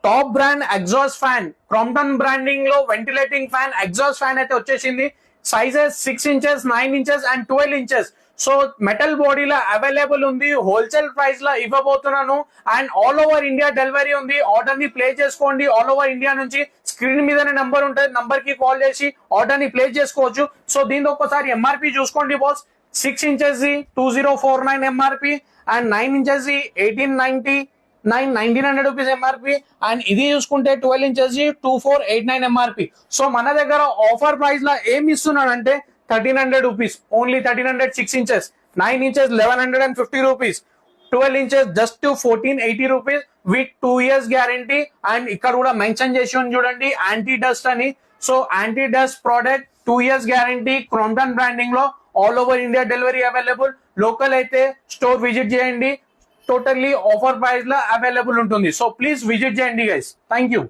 Top brand exhaust fan, Crompton branding లో ventilating fan, exhaust fan అయితే వచ్చేసింది. Sizes 6 inches, 9 inches and 12 inches. So metal బాడీలో available ఉంది, wholesale price లో ఇవ్వబోతున్నాను and all over India delivery ఉంది. Order ని ప్లేస్ చేసుకోండి ఆల్ ఓవర్ ఇండియా నుంచి. స్క్రీన్ మీదనే నంబర్ ఉంటుంది, నంబర్ కి కాల్ చేసి ఆర్డర్ ని ప్లేస్ చేసుకోవచ్చు. సో దీంతో ఒక్కసారి ఎంఆర్పి చూసుకోండి boss. 6 inches 2049 MRP and 9 inches 1900 rupees MRP and ఇది చూసుకుంటే 12 inches 2489 ఎంఆర్పి. సో మన దగ్గర ఆఫర్ ప్రైస్ లో ఏమి ఇస్తున్నాడంటే 1300 rupees only. 1300 6 inches, 9 inches 1150 rupees, 12 inches just 1480 rupees with 2 years guarantee. And ఇక్కడ కూడా మెన్షన్ చేసి ఉంది చూడండి యాంటీ డస్ట్ అని. సో anti dust product 2 years guarantee, Crompton branding లో all over India delivery available. Local అయితే స్టోర్ విజిట్ చేయండి, టోటల్లీ ఆఫర్ ప్రైస్ లో అవైలబుల్ ఉంటుంది. సో ప్లీజ్ విజిట్ చేయండి గైస్. Thank you.